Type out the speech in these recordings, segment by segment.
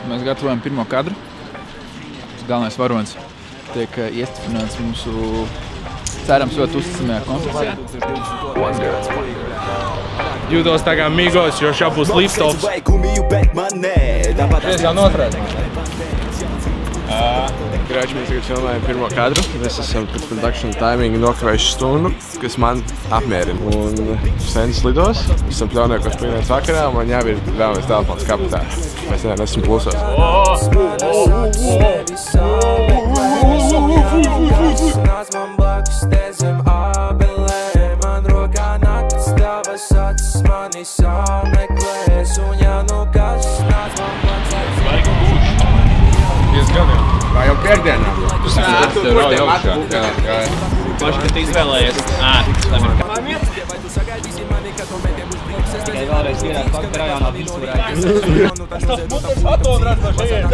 Mēs gatavojam pirmo kadru. Galvenais varonis tiek iestiprināts mūsu, cerams, ļoti uzticamajā konstrukcijā. Jūtos tā kā migos, jo šā būs liftops. Šies jau notrēd. Grāči, mēs tagad filmējam pirmo kadru. Mēs esam pēc production timinga nokavējuši stundu, kas man apmierina. Un Sens lidos, esam pļauniekos pirmdienas vakarā, un man jābūt vēlreiz telefons kapitā. Mēs nevienam esam plusos. Kā jau pērdienā. Tur augšā. Paši, kad izvēlējies ērts. Tikai vēlreiz vienāt faktu rajonā visvarētu. Tas putas atodrās no šeit.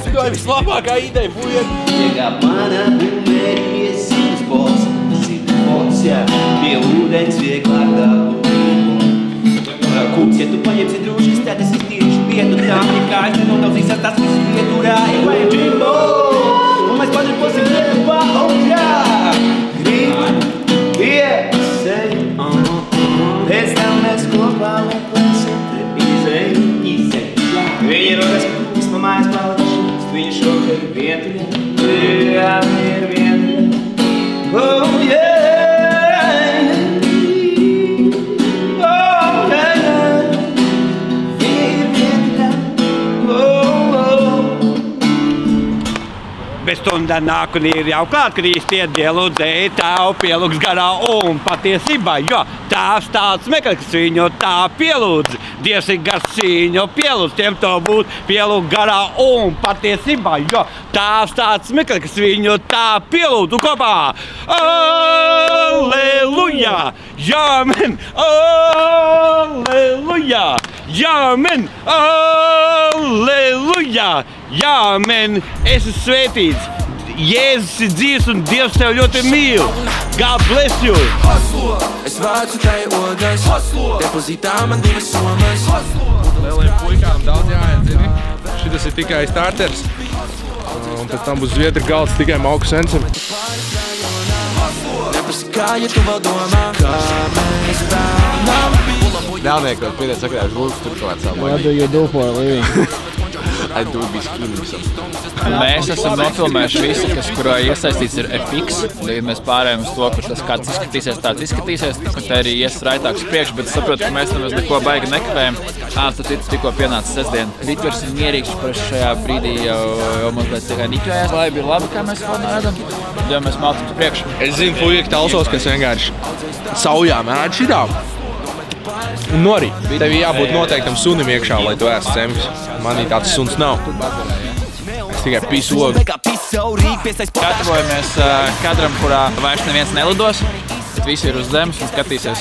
Tā ir vislabākā ideja, buļiet. Iegā mana bumerijas zivs bols. Zivs bols, jā. Pie ūdens vieglāk dabūt. Kūks, ja tu paņemsi drūškas, tad es iztīrīšu vietu tām, ja kājas nenotauzīsies tas visu vieturā. Vai Jimbo! Un mēs paģeposim vietu pa otrā. Gribu iesēju. Pēc tam mēs kopā meklēsim te izēju. Viņa rodas kūks no mājas palašanas. Viņa šokar vientuļa. Jā, ir vientuļa. Oh, yeah! Bez stundā nāk un ir jau klāt, kad īsti iedielu dzēja tēvu pielūgs garā un patiesībā, jo tēvs tāds meklē, kas viņu tā pielūdz. Dievs ir gars viņu pielūdz, tiem to būt pielūg garā un patiesībā, jo tēvs tāds meklē, kas viņu tā pielūdz. Un kopā! Alleluja! Jāmen! Alleluja! Jāmen! Alleluja! Jāmen! Esi svētīts! Jēzus ir dzīvs un Dievs tev ļoti mīl! God bless you! Es vācu tai ogas, depozītā man divas somas. Lieliem puikām daudz jāiet, zini. Šitas ir tikai starters. Un pēc tam būs zviedri galds tikai Mauku Sensam. Neprasi kā, ja tu vēl domā, kā mēs pelnām. Ļauniekos pirmdienas vakarā žūtas tur kaut kāds savu. What do you do for a living? I do this klimsam. Mēs esam nofilmējuši visu, kas kurā iesaistīts ir FX. Tagad mēs pārējām uz to, kur tas kāds izskatīsies, tāds izskatīsies. Un te arī ies raitāks priekš, bet saprotu, ka mēs nemaz neko baigi nekavējam. Tad tikko pienāca sestdien. Ritvers ir mierīgs, kurš šajā brīdī jau mazliet tikai niķojās. Lai bija labi, kā mēs vēl neēdam, jo mēs mācam uz priekšu. Es zinu, puiki talsos, kas vienkārši saujām ēd šitām. Un norī. Tev jābūt noteiktam sunim iekšā, lai tu ēst semkus. Manī tāds suns nav. Es tikai pisu ogu. Gatavojamies kadram, kurā vairs neviens nelidos. Bet visi ir uz zemes un skatīsies,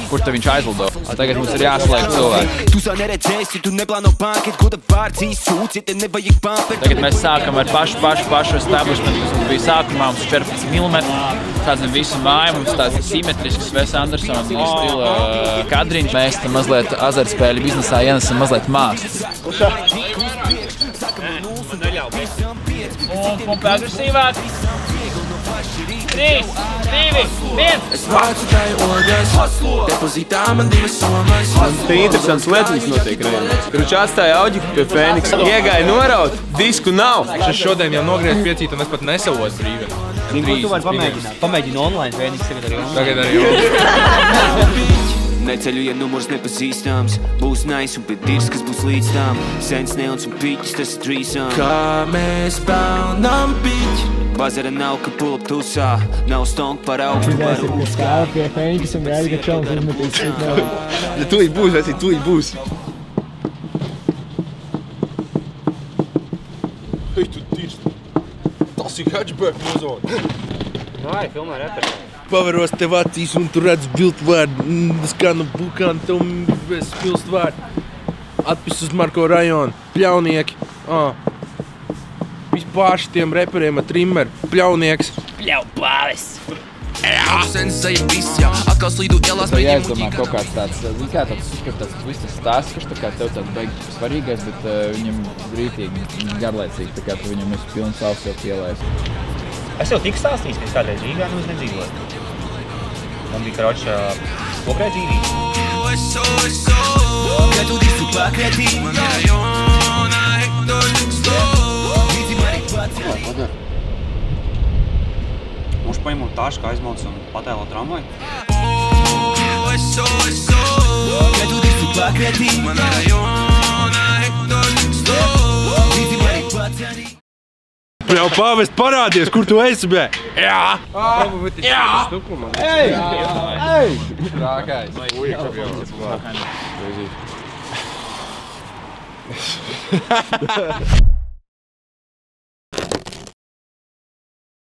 kur te viņš aizlido. Tagad mums ir jāslēg cilvēki. Tagad mēs sākam ar pašu establishment, kas mums bija sākumā. Mums 14 mm. Tādzim visu māju, mums tāds simetrisks Wes Andersona stila kadriņš. Mēs tam mazliet azartspēļu biznesā ienesam mazliet mākslas. Un pumpi agresīvāk. 3, 2, 1. Es vācu tai ogas, depozītā man divas somas. Man te interesants lietiņas notiek reizes. Viņš atstāja auģiku pie Fēniksa. Iegāja noraut, disku nav. Es šodien jau nogriezu piecīt un es pat nesavos brīvi. Zinu, ko tu vari pamēģināt. Pamēģini online, Fēniks tagad arī online. Tagad arī online. Neceļu, ja numurs nepazīstams. Būs nice un pie dirs, kas būs līdz tām. Sens, Neons un Piķis, tas ir trīsām. Kā mēs pelnām piķi. Bazara nav, ka pull-up tusā. Nav stonk par augstu par Mēs skāva pie Fēnikas un gaida, ka čalns uzmetīs šeit nav. Ja tu būs, esi, tu būs. Hei, tu dirst. Tas ir hatchback mozoni. Vai, filmē repertāri. Pavaros tev acīs un tu redz viltvārdu. Skanu bukānu, tev bez pilstvārdu. Atpis uz Marko rajonu. Pļaunieki. Vispār šitiem reperiem ar trimmeru. Pļaunieks. Pļaupāvis. Sensei viss, jā, atkal slīdu ielās Tā jāizdomā kaut kāds tāds, kā tāds super tāds twistas stāsts, kurš tā kā tev tāds beigas svarīgais, bet viņam rītīgi garlaicīgi, tā kā tu viņam esi pilns savs jau pielēs. Es jau tik stāstījis, ka es kādreiz Rīgā nemaz nedzīvoju. Man bija karoča spokrē dzīvība. Kad tu visu pakretī, man rajona hektor Līdzi mani pats. Mums paņemam tāšku aizmauc un patēlo tramvaju. Kad tu visu pakretī, man rajona hektor Līdzi mani pats. Jau pāvest parādies, kur tu esi, bē? Jā! Jā! Ej! Rākais. Uj,